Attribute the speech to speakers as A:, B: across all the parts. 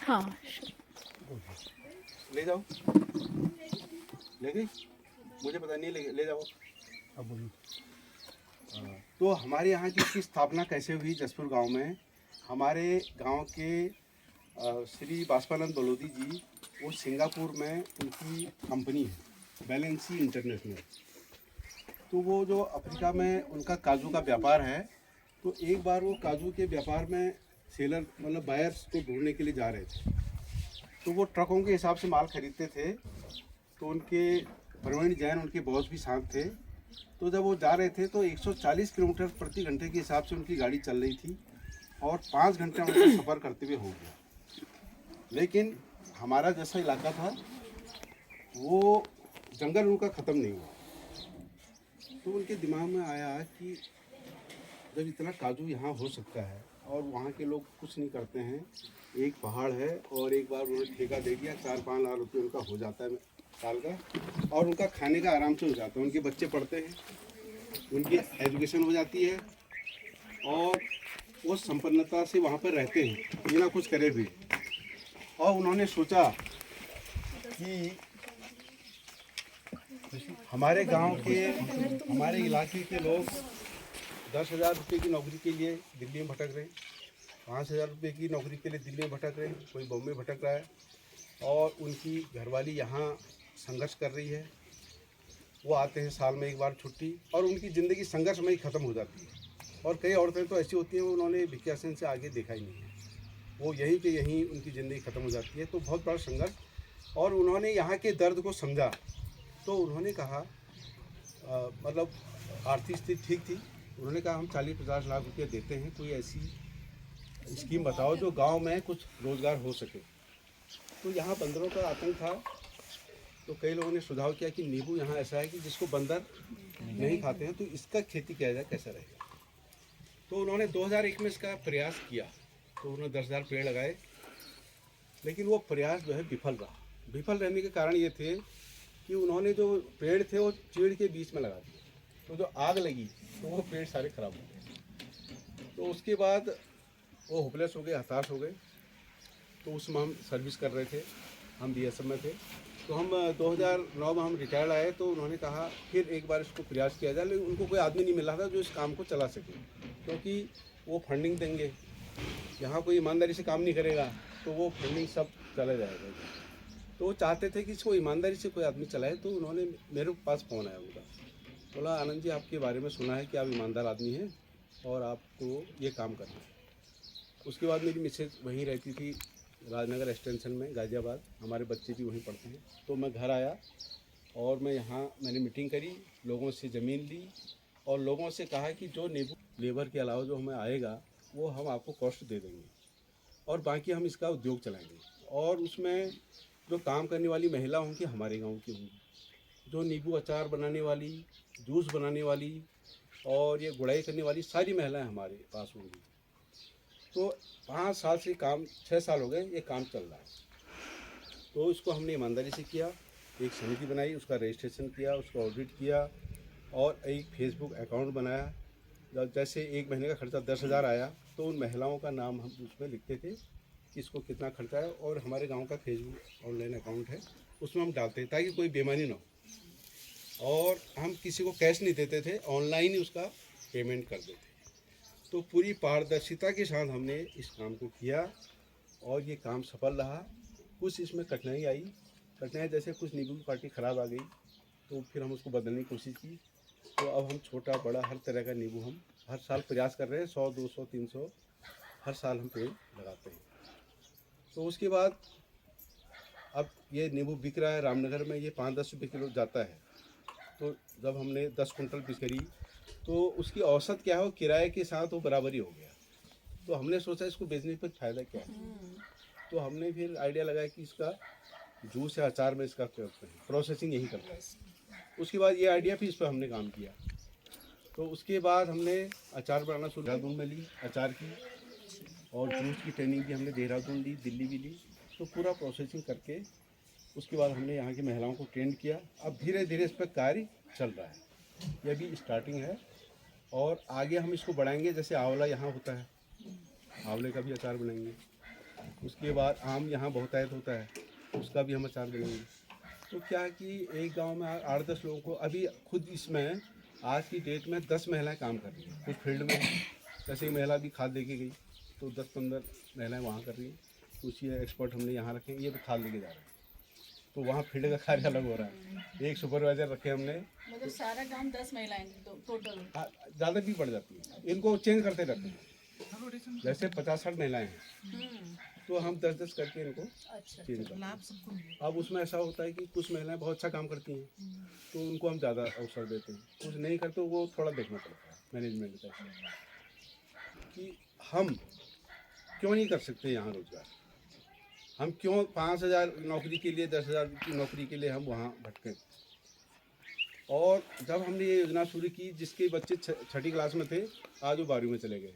A: हाँ।
B: ले जाओ, ले गई, मुझे पता नहीं, ले जाओ। अब बोलो। तो हमारे यहाँ की इसकी स्थापना कैसे हुई जसपुर गांव में? हमारे गांव के श्री बाष्पानंद बलोदी जी, वो सिंगापुर में उनकी कंपनी है बैलेंसी इंटरनेशनल। तो वो जो अफ्रीका में उनका काजू का व्यापार है, तो एक बार वो काजू के व्यापार में सेलर मतलब बायर्स को ढूंढने के लिए जा रहे थे। तो वो ट्रकों के हिसाब से माल खरीदते थे। तो उनके प्रवीण जैन उनके बॉस भी साथ थे। तो जब वो जा रहे थे तो 140 किलोमीटर प्रति घंटे के हिसाब से उनकी गाड़ी चल रही थी और 5 घंटे उनको सफ़र करते हुए हो गया। लेकिन हमारा जैसा इलाका था वो जंगल उनका ख़त्म नहीं हुआ। तो उनके दिमाग में आया कि जब इतना काजू यहाँ हो सकता है और वहाँ के लोग कुछ नहीं करते हैं, एक पहाड़ है और एक बार उन्होंने ठेका दे दिया, 4-5 लाख रुपये उनका हो जाता है साल का, और उनका खाने का आराम से हो जाता है, उनके बच्चे पढ़ते हैं, उनकी एजुकेशन हो जाती है और वो संपन्नता से वहाँ पर रहते हैं बिना कुछ करे भी। और उन्होंने सोचा कि हमारे गांव के, हमारे इलाके के लोग 10,000 रुपये की नौकरी के लिए दिल्ली में भटक रहे हैं, 5,000 रुपये की नौकरी के लिए दिल्ली में भटक रहे हैं, कोई बॉम्बे भटक रहा है, और उनकी घरवाली यहाँ संघर्ष कर रही है। वो आते हैं साल में एक बार छुट्टी और उनकी ज़िंदगी संघर्ष में ही ख़त्म हो जाती है। और कई औरतें तो ऐसी होती हैं उन्होंने भिक्षासन से आगे देखा ही नहीं है, वो यहीं के यहीं उनकी ज़िंदगी ख़त्म हो जाती है। तो बहुत बड़ा संघर्ष, और उन्होंने यहाँ के दर्द को समझा। तो उन्होंने कहा मतलब आर्थिक स्थिति ठीक थी, उन्होंने कहा हम 40-50 लाख रुपये देते हैं, कोई ऐसी स्कीम बताओ जो गांव में कुछ रोज़गार हो सके। तो यहाँ बंदरों का आतंक था, तो कई लोगों ने सुझाव किया कि नींबू यहाँ ऐसा है कि जिसको बंदर नहीं खाते हैं, तो इसका खेती किया जाए, कैसा रहेगा। तो उन्होंने 2001 में इसका प्रयास किया। तो उन्होंने 10,000 पेड़ लगाए, लेकिन वो प्रयास जो है विफल रहा। विफल रहने के कारण ये थे कि उन्होंने जो पेड़ थे वो चीड़ के बीच में लगा दिए, तो जो आग लगी तो वो पेड़ सारे खराब हो गए। तो उसके बाद वो होपलेस हो गए, हताश हो गए। तो उसमें हम सर्विस कर रहे थे, हम बीएसएफ में थे। तो हम 2009 में हम रिटायर्ड आए। तो उन्होंने कहा फिर एक बार इसको प्रयास किया जाए, लेकिन उनको कोई आदमी नहीं मिल रहा था जो इस काम को चला सके, क्योंकि वो फंडिंग देंगे, यहाँ कोई ईमानदारी से काम नहीं करेगा तो वो फंडिंग सब चला जाएगा। तो वो चाहते थे कि इसको ईमानदारी से कोई आदमी चलाए। तो उन्होंने मेरे पास फ़ोन आया उनका, बोला आनंद जी आपके बारे में सुना है कि आप ईमानदार आदमी हैं और आपको ये काम करना है। उसके बाद मेरी मिसेज वहीं रहती थी राजनगर एक्सटेंशन में गाज़ियाबाद, हमारे बच्चे भी वहीं पढ़ते हैं। तो मैं घर आया और मैं यहाँ मैंने मीटिंग करी, लोगों से ज़मीन ली और लोगों से कहा कि जो लेबर के अलावा जो हमें आएगा वो हम आपको कॉस्ट दे देंगे और बाकी हम इसका उद्योग चलाएँगे। और उसमें जो काम करने वाली महिला होंगी हमारे गाँव की होंगी, जो नींबू अचार बनाने वाली, जूस बनाने वाली और ये गुड़ाई करने वाली सारी महिलाएं हमारे पास होंगी। तो 5 साल से काम, 6 साल हो गए ये काम चल रहा है। तो इसको हमने ईमानदारी से किया, एक समिति बनाई, उसका रजिस्ट्रेशन किया, उसका ऑडिट किया और एक फेसबुक अकाउंट बनाया। जब जैसे एक महीने का खर्चा 10,000 आया तो उन महिलाओं का नाम हम उसमें लिखते थे कि इसको कितना खर्चा है, और हमारे गांव का फेसबुक ऑनलाइन अकाउंट है उसमें हम डालते हैं ताकि कोई बेईमानी ना हो। और हम किसी को कैश नहीं देते थे, ऑनलाइन ही उसका पेमेंट कर देते। तो पूरी पारदर्शिता के साथ हमने इस काम को किया और ये काम सफल रहा। कुछ इसमें कठिनाई आई, जैसे कुछ नींबू की पार्टी ख़राब आ गई तो फिर हम उसको बदलने की कोशिश की। तो अब हम छोटा बड़ा हर तरह का नींबू हम हर साल प्रयास कर रहे हैं, 100, 200, 300 हर साल हम पेड़ लगाते हैं। तो उसके बाद अब ये नींबू बिक रहा है रामनगर में, ये 5-10 रुपये किलो जाता है। तो जब हमने 10 कुंटल बिक्री तो उसकी औसत क्या हो, किराए के साथ वो बराबरी हो गया। तो हमने सोचा इसको बेचने पर फ़ायदा क्या है। तो हमने फिर आइडिया लगाया कि इसका जूस या अचार में इसका करते हैं, प्रोसेसिंग यही करते हैं। उसके बाद ये आइडिया फिर इस पर हमने काम किया। तो उसके बाद हमने अचार बनाना शुरू, देहरादून में ली अचार की, और जूस की ट्रेनिंग भी हमने देहरादून ली, दिल्ली भी ली। तो पूरा प्रोसेसिंग करके उसके बाद हमने यहाँ की महिलाओं को ट्रेंड किया। अब धीरे धीरे इस पर कार्य चल रहा है, यह भी स्टार्टिंग है और आगे हम इसको बढ़ाएंगे। जैसे आंवला यहाँ होता है, आंवले का भी अचार बनाएंगे, उसके बाद आम यहाँ बहुतायत होता है, उसका भी हम अचार बनाएंगे। तो क्या है कि एक गांव में 8-10 लोगों को अभी खुद इसमें आज की डेट में 10 महिलाएं काम कर रही हैं कुछ फील्ड में। जैसे एक महिला भी खाद लेके गई तो 10-15 महिलाएं वहाँ कर रही हैं। कुछ ये एक्सपर्ट हमने यहाँ रखे हैं, ये भी खाद लेके जा रहे हैं। तो वहाँ फील्ड का कार्य अलग हो रहा है। एक सुपरवाइजर रखे हमने,
A: मतलब सारा काम 10 महिलाएं टोटल।
B: ज़्यादा भी पड़ जाती है, इनको चेंज करते रहते हैं। जैसे 50-60 महिलाएं हैं तो हम 10-10 करके इनको चेंज करते हैं। अब उसमें ऐसा होता है कि कुछ महिलाएं बहुत अच्छा काम करती हैं तो उनको हम ज़्यादा अवसर देते हैं, कुछ नहीं करते वो थोड़ा देखना पड़ता है मैनेजमेंट का कि हम क्यों नहीं कर सकते यहाँ रोजगार। हम क्यों 5,000 नौकरी के लिए 10,000 की नौकरी के लिए हम वहाँ भटकें। और जब हमने ये योजना शुरू की, जिसके बच्चे 6ठी क्लास में थे आज वो 12वीं में चले गए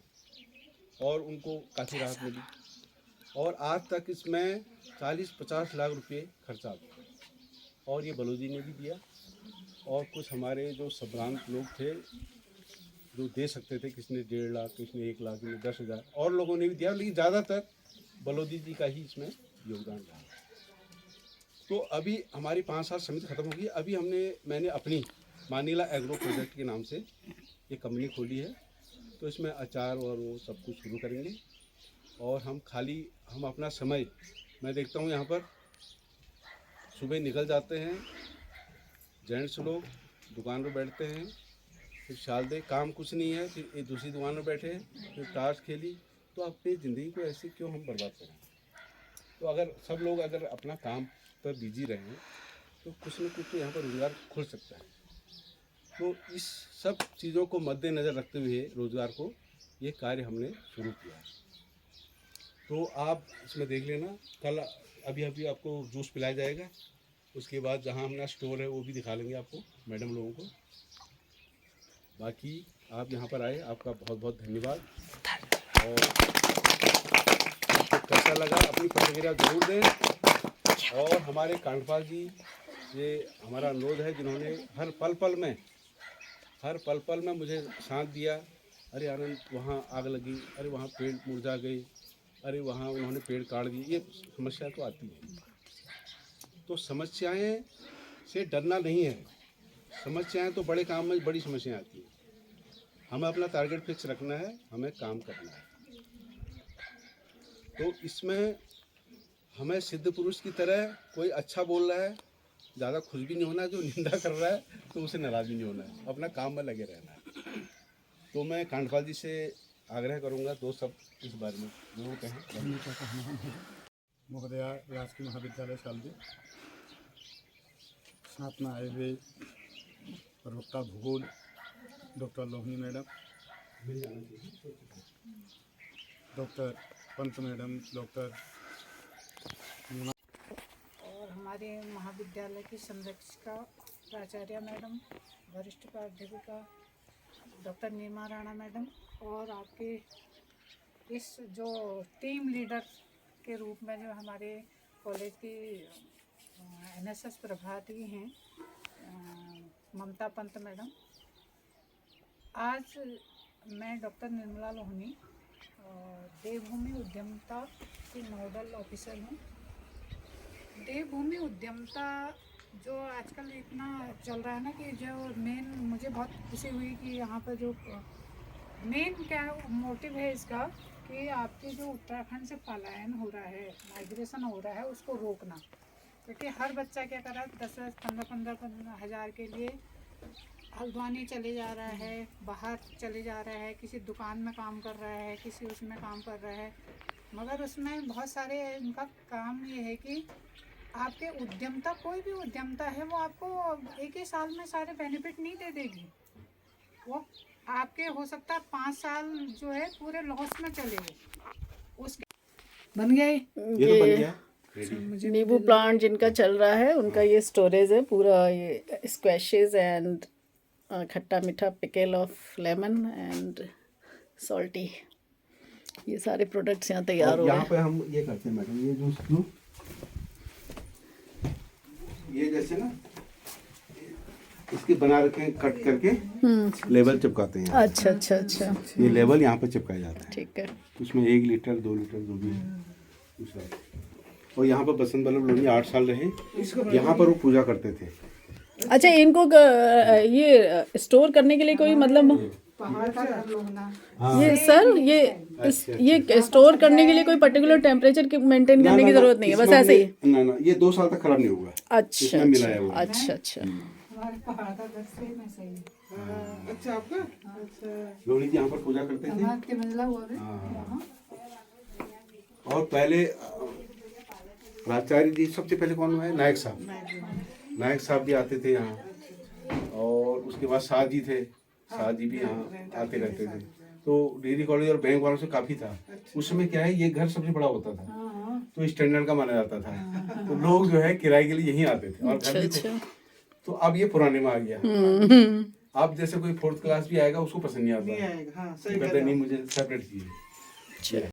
B: और उनको काफ़ी राहत मिली। और आज तक इसमें 40-50 लाख रुपए खर्चा आ गया और ये बलौदी ने भी दिया और कुछ हमारे जो संभ्रांत लोग थे जो दे सकते थे, किसने 1.5 लाख, किसने 1 लाख, किसने 10,000 और लोगों ने भी दिया, लेकिन ज़्यादातर बलौदी जी का ही इसमें योगदान रहा। तो अभी हमारी 5 साल समिति ख़त्म होगी। अभी मैंने अपनी मानीला एग्रो प्रोजेक्ट के नाम से ये कंपनी खोली है। तो इसमें अचार और वो सब कुछ शुरू करेंगे और हम अपना समय, मैं देखता हूँ यहाँ पर सुबह निकल जाते हैं जेंट्स लोग, दुकान पर बैठते हैं, फिर शाल दे काम कुछ नहीं है, फिर एक दूसरी दुकान में बैठे, फिर ताश खेली। तो अपनी ज़िंदगी को ऐसे क्यों हम बर्बाद करें। तो अगर सब लोग अगर अपना काम पर बिजी रहें तो कुछ न कुछ तो यहाँ पर रोज़गार खुल सकता है। तो इस सब चीज़ों को मद्देनज़र रखते हुए रोज़गार को ये कार्य हमने शुरू किया है। तो आप इसमें देख लेना, कल अभी आपको जूस पिलाया जाएगा। उसके बाद जहाँ हमारा स्टोर है वो भी दिखा लेंगे आपको मैडम लोगों को। बाकी आप यहाँ पर आए, आपका बहुत बहुत धन्यवाद। और कैसा लगा अपनी प्रतिक्रिया जरूर दें। और हमारे कांडपाल जी, ये हमारा अनुरोध है, जिन्होंने हर पल पल में मुझे साथ दिया। अरे आनंद वहाँ आग लगी, अरे वहाँ पेड़ मुरझा गए, अरे वहाँ उन्होंने पेड़ काट दिए। ये समस्या तो आती है, तो समस्याएं से डरना नहीं है। समस्याएं तो बड़े काम में बड़ी समस्याएं आती हैं। हमें अपना टारगेट फिक्स रखना है, हमें काम करना है। तो इसमें हमें सिद्ध पुरुष की तरह कोई अच्छा बोल रहा है ज़्यादा खुश भी नहीं होना, जो निंदा कर रहा है तो उसे नाराज़ भी नहीं होना है, अपना काम में लगे रहना है। तो मैं कांडपाल जी से आग्रह करूंगा दो सब इस बारे में जरूर कहें।
C: महोदय राजकीय महाविद्यालय शालदी, साथ में आए हुए प्रवक्ता भूगोल doctor Lohani madam, doctor Pant madam, doctor
D: और हमारे महाविद्यालय की संरक्षिका प्राचार्य मैडम, वरिष्ठ प्राध्यापिका डॉक्टर नीमा राणा मैडम, और आपके इस जो टीम लीडर के रूप में जो हमारे कॉलेज की एनएसएस प्रभारी हैं ममता पंत मैडम। आज मैं डॉक्टर निर्मला लोहनी और देवभूमि उद्यमता की नोडल ऑफिसर हूँ। देवभूमि उद्यमता जो आजकल इतना चल रहा है ना, कि जो मेन मुझे बहुत खुशी हुई कि यहाँ पर जो मेन क्या मोटिव है इसका, कि आपके जो उत्तराखंड से पलायन हो रहा है, माइग्रेशन हो रहा है, उसको रोकना। क्योंकि हर बच्चा क्या कर रहा है, 10-15 हज़ार के लिए हल्द्वानी चले जा रहा है, बाहर चले जा रहा है, किसी दुकान में काम कर रहा है, किसी उसमें काम कर रहा है। मगर उसमें बहुत सारे उनका काम ये है कि आपके उद्यमता, कोई भी उद्यमता है, वो आपको एक ही साल में सारे बेनिफिट नहीं दे देगी। वो आपके हो सकता है 5 साल जो है पूरे लॉस में चले गए। उसके बन गए,
B: ये तो बन गया रेडी।
A: नींबू प्लांट जिनका चल रहा है उनका ये स्टोरेज है पूरा, ये स्क्वैशेस एंड खट्टा मीठा pickle of lemon and salty, ये सारे प्रोडक्ट्स यहाँ तैयार हो रहे
B: यहाँ
A: हैं।
B: पे हम ये करते हैं मैडम, ये जो ये जैसे ना इसके बना रखे हैं, कट करके लेबल चिपकाते हैं।
A: अच्छा अच्छा अच्छा,
B: ये लेबल यहाँ पे चिपकाया जाता है।
A: ठीक है।
B: उसमें 1 लीटर 2 लीटर जो भी है और यहाँ पर बसंत बल्लभ लोहिया 8 साल रहे, यहाँ पर वो पूजा करते थे।
A: अच्छा, इनको ये स्टोर करने के लिए कोई मतलब
D: पहाड़ का घर लोहना।
A: ये सर ये स्टोर करने के लिए कोई पर्टिकुलर टेम्परेचर मेंटेन करने की जरूरत नहीं है, बस ऐसे ही?
B: ना, ये 2 साल तक खराब नहीं होगा।
A: अच्छा
B: इसमें मिलाया हुआ है।
A: अच्छा।
D: हमारे पहाड़ का घर से में सही है।
E: अच्छा आपका अच्छा
B: लोहड़ी जी यहाँ पर पूजा करते थे।
D: हमारा 3 मंजिला हुआ है
B: हाँ।
D: वहाँ।
B: और पहले प्राचार्य जी सबसे पहले कौन हुआ है? नायक साहब। नायक साहब भी आते थे यहाँ, और उसके बाद शाह जी थे, शाह जी भी यहाँ आते रहते थे। तो डिग्री कॉलेज और बैंक वालों से काफ़ी था। उस समय क्या है, ये घर सबसे बड़ा होता था, तो स्टैंडर्ड का माना जाता था, तो लोग जो है किराए के लिए यहीं आते थे और घर भी थे। तो अब ये पुराने में आ गया। अब जैसे कोई 4th क्लास भी आएगा उसको पसंद नहीं आता,
E: नहीं आएगा हाँ सही
B: कहते
E: कह रहे
B: नहीं
E: हो।
B: मुझे सेपरेट चाहिए।